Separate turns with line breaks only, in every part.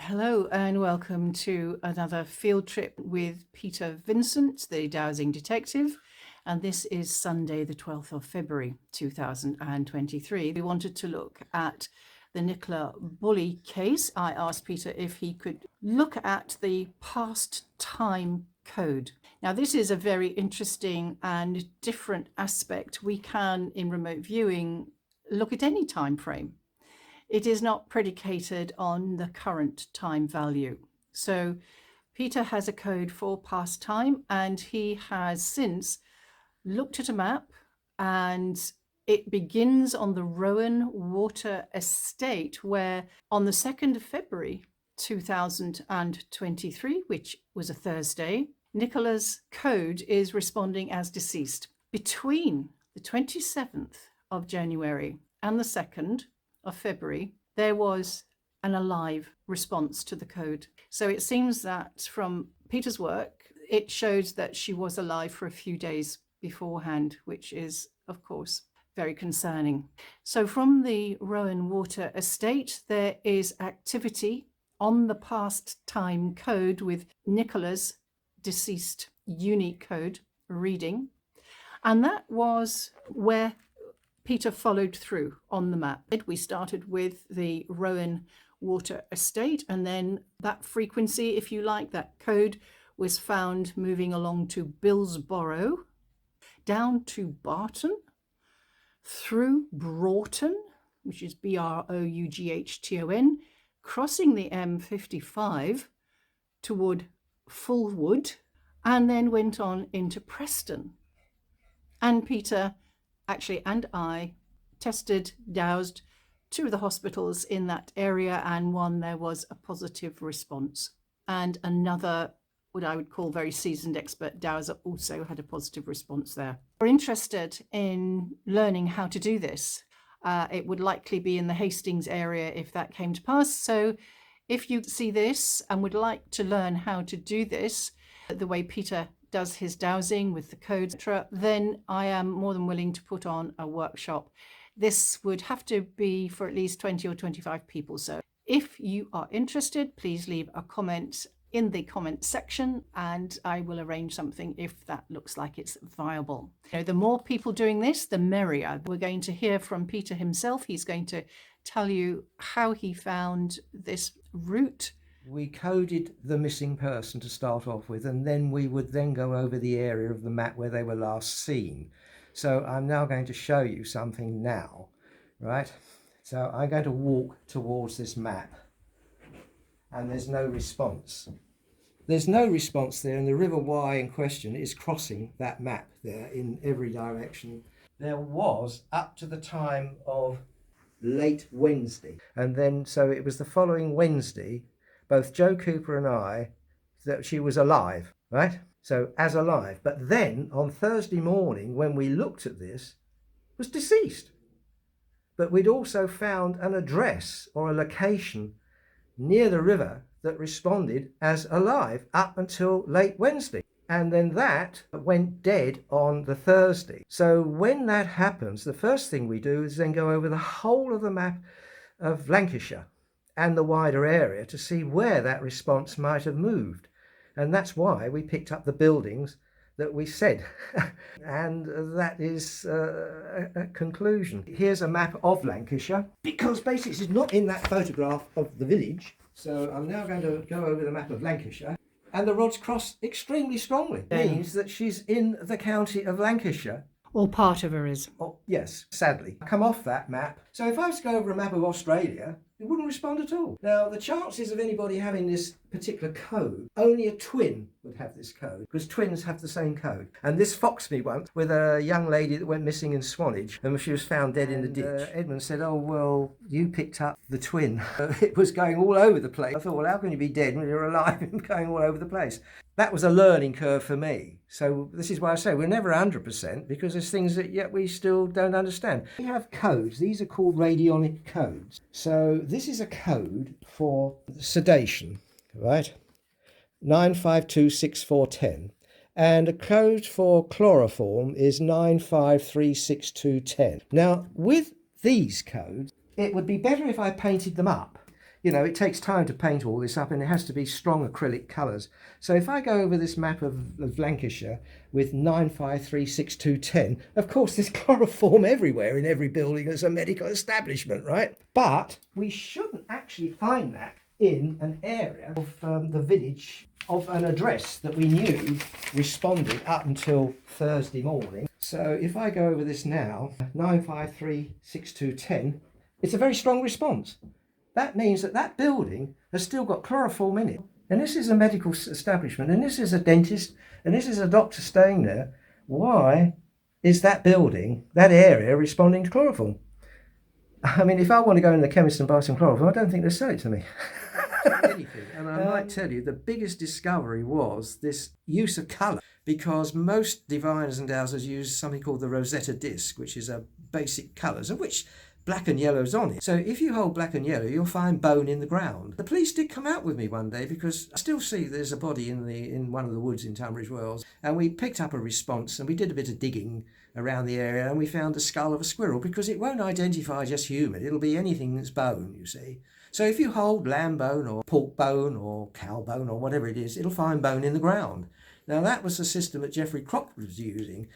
Hello and welcome to another field trip with Peter Vincent, the Dowsing detective. And this is Sunday, the 12th of February, 2023. We wanted to look at the Nicola Bulley case. I asked Peter if he could look at the past time code. Now, this is a very interesting and different aspect. We can, in remote viewing, look at any time frame. It is not predicated on the current time value. So Peter has a code for past time, and he has since looked at a map, and it begins on the Rowan Water Estate, where on the 2nd of February 2023, which was a Thursday, Nicola's code is responding as deceased. Between the 27th of January and the 2nd of February, there was an alive response to the code. So it seems that from Peter's work, it shows that she was alive for a few days beforehand, which is, of course, very concerning. So from the Rowan Water Estate, there is activity on the past time code with Nicola's deceased unique code reading. And that was where Peter followed through on the map. We started with the Rowan Water Estate, and then that frequency, if you like, that code was found moving along to Billsborough, down to Barton, through Broughton, which is Broughton, crossing the M55 toward Fulwood, and then went on into Preston. And Peter and I tested, dowsed two of the hospitals in that area, and one there was a positive response. And another, what I would call very seasoned expert dowser, also had a positive response there. We're interested in learning how to do this. It would likely be in the Hastings area if that came to pass. So if you see this and would like to learn how to do this, the way Peter does his dowsing with the code, etc., then I am more than willing to put on a workshop. This would have to be for at least 20 or 25 people. So if you are interested, please leave a comment in the comment section and I will arrange something if that looks like it's viable. The more people doing this, the merrier. We're going to hear from Peter himself. He's going to tell you how he found this route.
We coded the missing person to start off with, and then we would then go over the area of the map where they were last seen. So I'm now going to show you something now, right? So I'm going to walk towards this map, and there's no response. There's no response there, and the River Wye in question is crossing that map there in every direction. There was up to the time of late Wednesday, and then so it was the following Wednesday, both Joe Cooper and I, that she was alive, right? So as alive. But then on Thursday morning, when we looked at this, was deceased. But we'd also found an address or a location near the river that responded as alive up until late Wednesday. And then that went dead on the Thursday. So when that happens, the first thing we do is then go over the whole of the map of Lancashire and the wider area to see where that response might have moved. And that's why we picked up the buildings that we said. And that is a conclusion. Here's a map of Lancashire, because basically it's not in that photograph of the village. So I'm now going to go over the map of Lancashire. And the rods cross extremely strongly. It means that she's in the county of Lancashire.
Or part of her is.
Oh, yes, sadly. I come off that map. So if I was to go over a map of Australia, it wouldn't respond at all. Now, the chances of anybody having this particular code, only a twin would have this code, because twins have the same code. And this foxed me once with a young lady that went missing in Swanage, and she was found dead in the ditch. Edmund said, oh, well, you picked up the twin. It was going all over the place. I thought, well, how can you be dead when you're alive and going all over the place? That was a learning curve for me. So this is why I say we're never 100%, because there's things that yet we still don't understand. We have codes. These are called radionic codes. So this is a code for sedation, right? 9526410. And a code for chloroform is 9536210. Now, with these codes, it would be better if I painted them up, it takes time to paint all this up, and it has to be strong acrylic colours. So if I go over this map of Lancashire with 9536210, of course there's chloroform everywhere in every building as a medical establishment, right? But we shouldn't actually find that in an area of the village of an address that we knew responded up until Thursday morning. So if I go over this now, 9536210, it's a very strong response. That means that that building has still got chloroform in it. And this is a medical establishment, and this is a dentist, and this is a doctor staying there. Why is that building, that area, responding to chloroform? I mean, if I want to go in the chemist and buy some chloroform, I don't think they'll sell it to me. Anything. And I might tell you, the biggest discovery was this use of colour, because most diviners and dowsers use something called the Rosetta disc, which is a basic colours, of which black and yellow's on it. So if you hold black and yellow, you'll find bone in the ground. The police did come out with me one day, because I still see there's a body in one of the woods in Tunbridge Wells, and we picked up a response and we did a bit of digging around the area, and we found the skull of a squirrel, because it won't identify just human. It'll be anything that's bone, you see. So if you hold lamb bone or pork bone or cow bone or whatever it is, it'll find bone in the ground. Now that was the system that Geoff Crockford was using,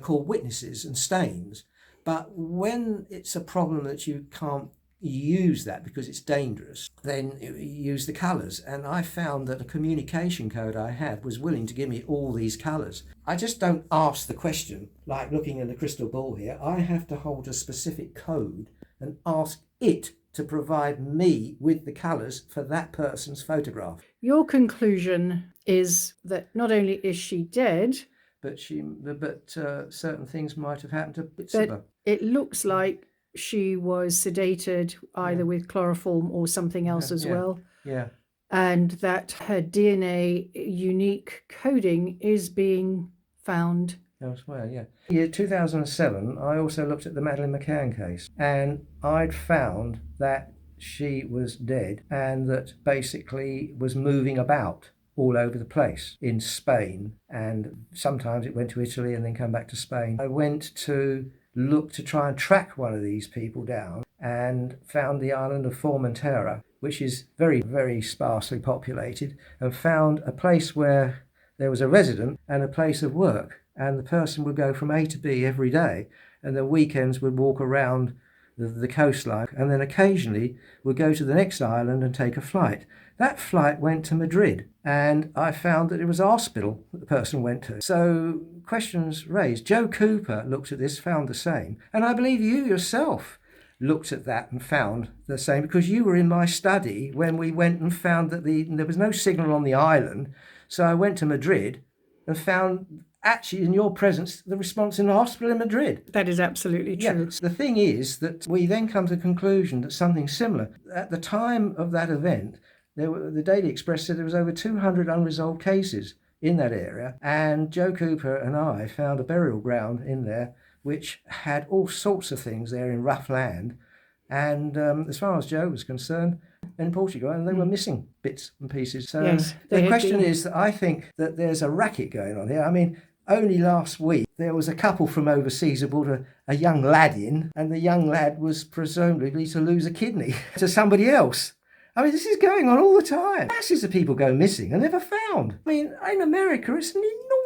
called witnesses and stains. But when it's a problem that you can't use that because it's dangerous, then you use the colours. And I found that a communication code I had was willing to give me all these colours. I just don't ask the question, like looking at the crystal ball here. I have to hold a specific code and ask it to provide me with the colours for that person's photograph.
Your conclusion is that not only is she dead,
but certain things might have happened to bits of her.
It looks like she was sedated either with chloroform or something else as well.
Yeah.
And that her DNA unique coding is being found
elsewhere, yeah. Year 2007, I also looked at the Madeleine McCann case, and I'd found that she was dead and that basically was moving about all over the place in Spain, and sometimes it went to Italy and then come back to Spain. I went to look to try and track one of these people down and found the island of Formentera, which is very, very sparsely populated, and found a place where there was a resident and a place of work, and the person would go from A to B every day, and the weekends would walk around the coastline, and then occasionally would go to the next island and take a flight. That flight went to Madrid, and I found that it was a hospital that the person went to. So questions raised. Joe Cooper looked at this, found the same, and I believe you yourself looked at that and found the same, because you were in my study when we went and found that there was no signal on the island. So I went to Madrid and found, actually in your presence, the response in the hospital in Madrid.
That is absolutely true.
Yeah. The thing is that we then come to the conclusion that something similar. At the time of that event, the Daily Express said there was over 200 unresolved cases in that area, and Joe Cooper and I found a burial ground in there which had all sorts of things there in rough land, and as far as Joe was concerned, in Portugal, and they were missing bits and pieces. So
yes,
the question is that I think that there's a racket going on here. I mean, only last week there was a couple from overseas who brought a young lad in, and the young lad was presumably to lose a kidney to somebody else. I mean, this is going on all the time. Masses of people go missing and never found. I mean, in America, it's an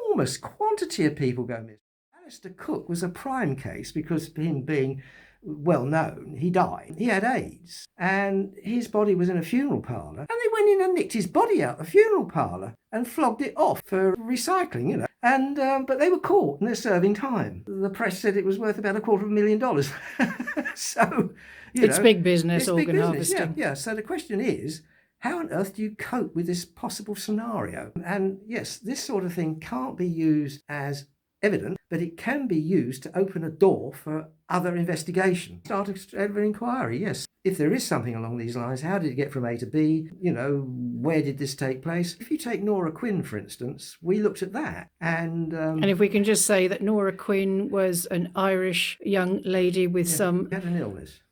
enormous quantity of people go missing. Alistair Cook was a prime case because of him being well known. He died. He had AIDS, and his body was in a funeral parlour, and they went in and nicked his body out of the funeral parlour and flogged it off for recycling, you know. And but they were caught and they're serving time. The press said it was worth about $250,000. So
it's big business,
it's
organ
big business,
harvesting.
Yeah. So the question is, how on earth do you cope with this possible scenario? And yes, this sort of thing can't be used as evidence, but it can be used to open a door for other investigation. Start an inquiry, yes. If there is something along these lines, how did it get from A to B? You know, where did this take place? If you take Nora Quinn, for instance, we looked at that. And
if we can just say that Nora Quinn was an Irish young lady with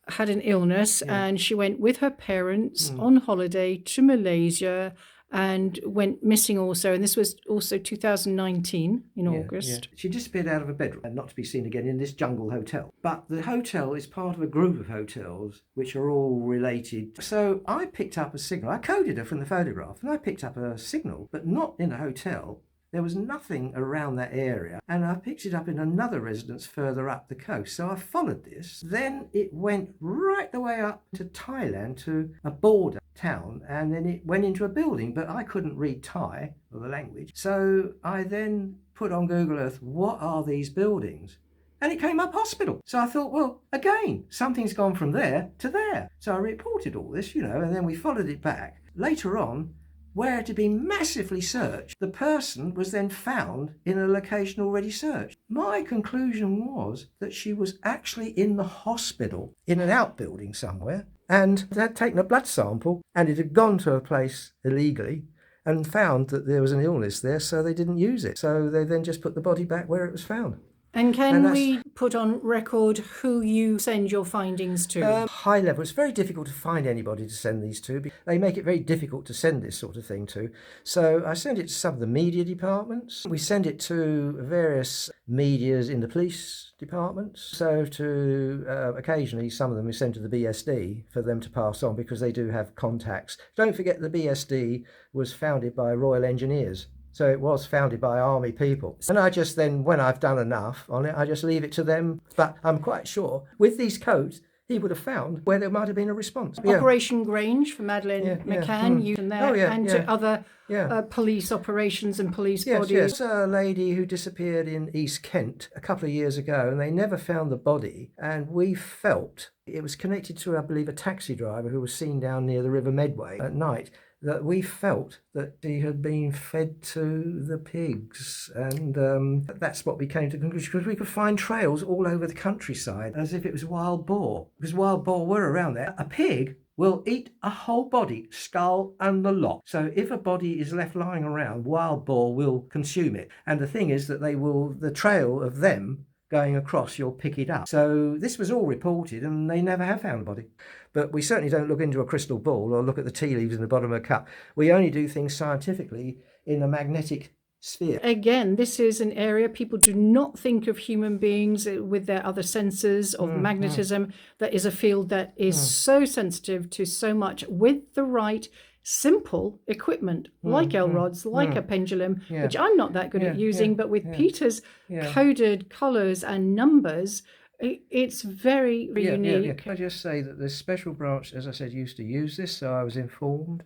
had an illness, and she went with her parents on holiday to Malaysia, and went missing also. And this was also 2019 in August.
She disappeared out of a bedroom and not to be seen again in this jungle hotel. But the hotel is part of a group of hotels which are all related. So I picked up a signal. I coded her from the photograph and I picked up a signal, but not in a hotel. There was nothing around that area, and I picked it up in another residence further up the coast. So I followed this. Then it went right the way up to Thailand, to a border town, and then it went into a building, but I couldn't read Thai, or the language. So I then put on Google Earth, what are these buildings? And it came up hospital. So I thought, well, again, something's gone from there to there. So I reported all this, and then we followed it back. Later on, where it had been massively searched, the person was then found in a location already searched. My conclusion was that she was actually in the hospital, in an outbuilding somewhere, and had taken a blood sample, and it had gone to a place illegally and found that there was an illness there, so they didn't use it. So they then just put the body back where it was found.
And can we put on record who you send your findings to?
High level. It's very difficult to find anybody to send these to. They make it very difficult to send this sort of thing to. So I send it to some of the media departments. We send it to various medias in the police departments. So to occasionally some of them we send to the BSD for them to pass on because they do have contacts. Don't forget the BSD was founded by Royal Engineers. So it was founded by army people. And I just then, when I've done enough on it, I just leave it to them. But I'm quite sure with these codes, he would have found where there might have been a response.
Operation Grange for Madeleine McCann, you and there, and to other police operations and police bodies.
Yes, a lady who disappeared in East Kent a couple of years ago, and they never found the body. And we felt it was connected to, I believe, a taxi driver who was seen down near the River Medway at night. That we felt that she had been fed to the pigs, and that's what we came to the conclusion, because we could find trails all over the countryside as if it was wild boar, because wild boar were around there. A pig will eat a whole body, skull and the lot. So if a body is left lying around, wild boar will consume it. And the thing is that the trail of them going across, you'll pick it up. So this was all reported and they never have found a body. But we certainly don't look into a crystal ball or look at the tea leaves in the bottom of a cup. We only do things scientifically in a magnetic sphere.
Again, this is an area people do not think of human beings with their other senses of magnetism. That is a field that is so sensitive to so much with the right simple equipment, like L-rods, like a pendulum, which I'm not that good at using, but with Peter's coded colours and numbers, it's very unique.
Can I just say that the special branch, as I said, used to use this, so I was informed.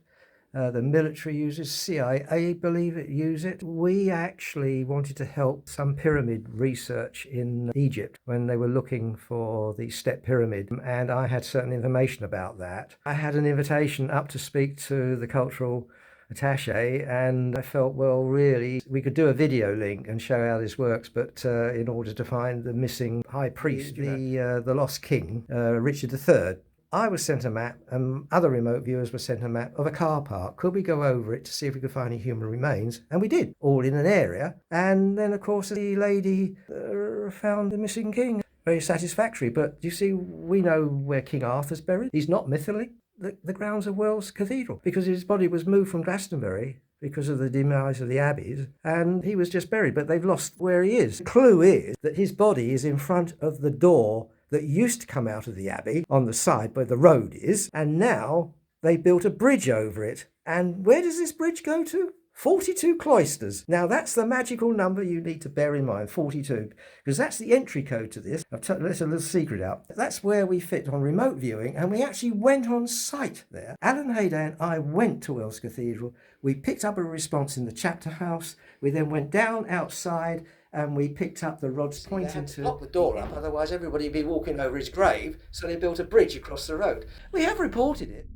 The military uses, CIA believe it, use it. We actually wanted to help some pyramid research in Egypt when they were looking for the step pyramid, and I had certain information about that. I had an invitation up to speak to the cultural attaché, and I felt, well, really, we could do a video link and show how this works, but in order to find the missing high priest, the lost king, Richard III. I was sent a map, and other remote viewers were sent a map of a car park. Could we go over it to see if we could find any human remains? And we did, all in an area. And then, of course, the lady found the missing king. Very satisfactory. But you see, we know where King Arthur's buried. He's not mythically. The grounds of Wells Cathedral, because his body was moved from Glastonbury because of the demise of the abbeys, and he was just buried, but they've lost where he is. The clue is that his body is in front of the door that used to come out of the abbey on the side where the road is, and now they built a bridge over it. And where does this bridge go to? 42 cloisters. Now that's the magical number you need to bear in mind, 42, because that's the entry code to this. I've let a little secret out. That's where we fit on remote viewing, and we actually went on site there. Alan Hayday and I went to Wells Cathedral. We picked up a response in the chapter house. We then went down outside and we picked up the rods pointing to lock the door up, otherwise everybody would be walking over his grave, so they built a bridge across the road. We have reported it.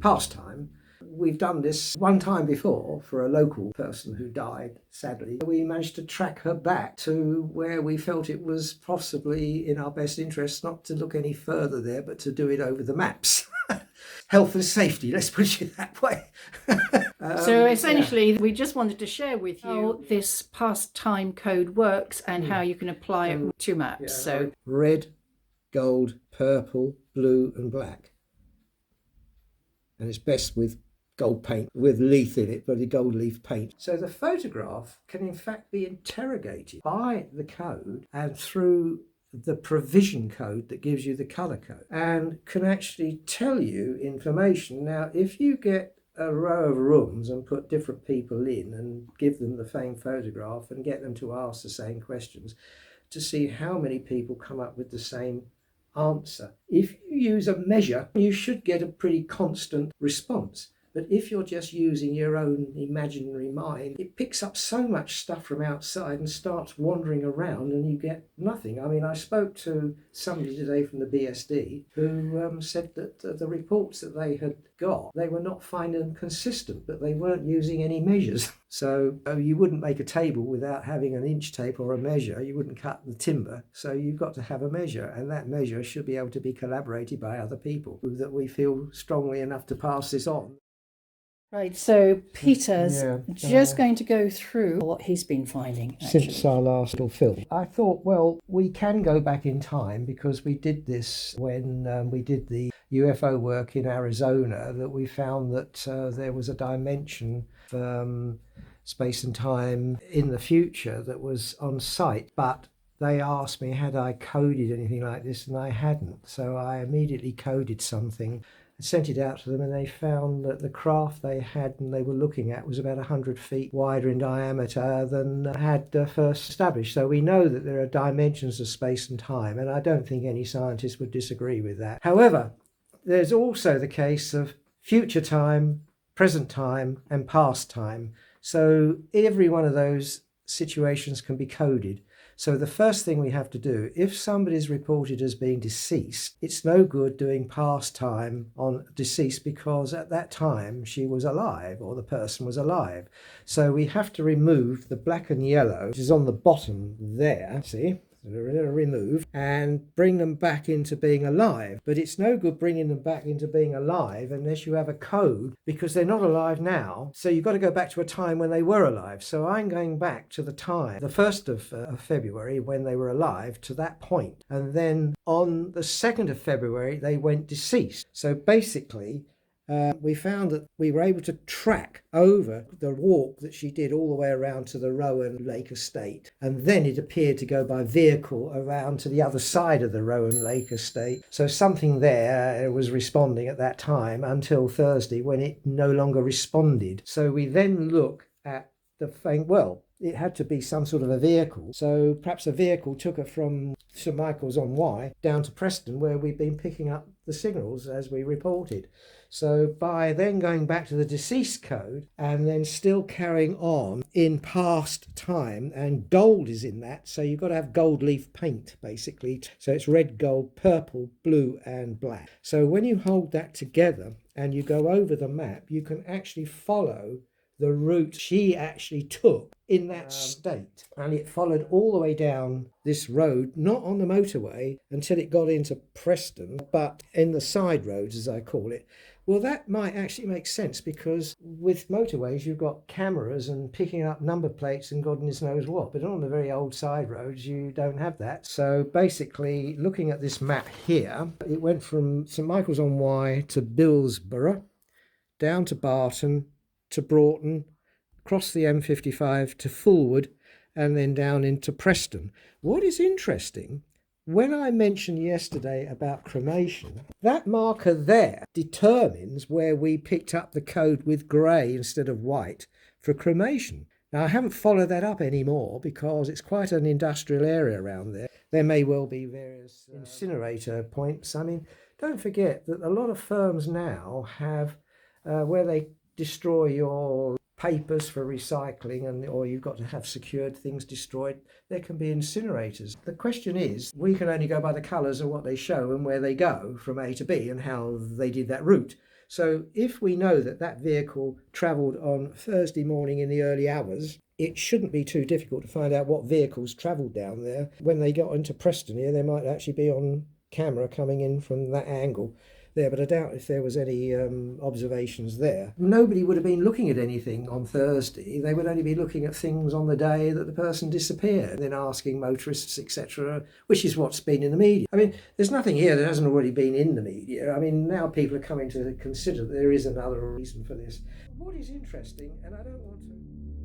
Pastime. We've done this one time before for a local person who died, sadly. We managed to track her back to where we felt it was possibly in our best interest not to look any further there, but to do it over the maps. Health and safety, let's put it that way.
So essentially, we just wanted to share with you how this pastime code works and how you can apply it to maps. So
red gold, purple, blue and black. And it's best with gold paint, with leaf in it, but the gold leaf paint. So the photograph can in fact be interrogated by the code and through the provision code that gives you the colour code, and can actually tell you information. Now, if you get a row of rooms and put different people in and give them the same photograph and get them to ask the same questions to see how many people come up with the same answer. If you use a measure, you should get a pretty constant response. But if you're just using your own imaginary mind, it picks up so much stuff from outside and starts wandering around and you get nothing. I mean, I spoke to somebody today from the BSD who said that the reports that they had got, they were not finding them consistent, but they weren't using any measures. So you wouldn't make a table without having an inch tape or a measure. You wouldn't cut the timber. So you've got to have a measure, and that measure should be able to be collaborated by other people that we feel strongly enough to pass this on.
Right, so Peter's just going to go through what he's been finding, actually.
Since our last little film. I thought, well, we can go back in time because we did this when we did the UFO work in Arizona, that we found that there was a dimension of space and time in the future that was on site, but they asked me had I coded anything like this, and I hadn't. So I immediately coded something, sent it out to them, and they found that the craft they had and they were looking at was about 100 feet wider in diameter than had first established. So we know that there are dimensions of space and time, and I don't think any scientist would disagree with that. However, there's also the case of future time, present time, and past time. So every one of those situations can be coded. So the first thing we have to do, if somebody is reported as being deceased, it's no good doing past time on deceased because at that time she was alive or the person was alive. So we have to remove the black and yellow, which is on the bottom there, see? Remove and bring them back into being alive. But it's no good bringing them back into being alive unless you have a code, because they're not alive now. So you've got to go back to a time when they were alive. So I'm going back to the time, the 1st of February, when they were alive, to that point. And then on the 2nd of February, they went deceased. So basically, we found that we were able to track over the walk that she did all the way around to the Rowan Lake Estate. And then it appeared to go by vehicle around to the other side of the Rowan Lake Estate. So something there was responding at that time until Thursday, when it no longer responded. So we then look at the thing, well, it had to be some sort of a vehicle. So perhaps a vehicle took her from St Michael's on Wye down to Preston, where we've been picking up the signals as we reported. So by then going back to the deceased code and then still carrying on in past time, and gold is in that, so you've got to have gold leaf paint basically. So it's red, gold, purple, blue and black. So when you hold that together and you go over the map, you can actually follow the route she actually took in that state. And it followed all the way down this road, not on the motorway until it got into Preston, but in the side roads, as I call it. Well, that might actually make sense, because with motorways, you've got cameras and picking up number plates and goodness knows what. But on the very old side roads, you don't have that. So basically, looking at this map here, it went from St Michael's on Wye to Billsborough, down to Barton, to Broughton, across the M55 to Fulwood, and then down into Preston. What is interesting, when I mentioned yesterday about cremation, that marker there determines where we picked up the code with grey instead of white for cremation. Now, I haven't followed that up anymore because it's quite an industrial area around there. There may well be various incinerator points. I mean, don't forget that a lot of firms now have where they destroy your papers for recycling, and or you've got to have secured things destroyed, there can be incinerators. The question is, we can only go by the colours of what they show and where they go from A to B and how they did that route. So if we know that that vehicle travelled on Thursday morning in the early hours, it shouldn't be too difficult to find out what vehicles travelled down there. When they got into Preston here, they might actually be on camera coming in from that angle. there, but I doubt if there was any observations there. Nobody would have been looking at anything on Thursday. They would only be looking at things on the day that the person disappeared, then asking motorists, etc., which is what's been in the media. I mean, there's nothing here that hasn't already been in the media. I mean, now people are coming to consider that there is another reason for this. What is interesting, and I don't want to...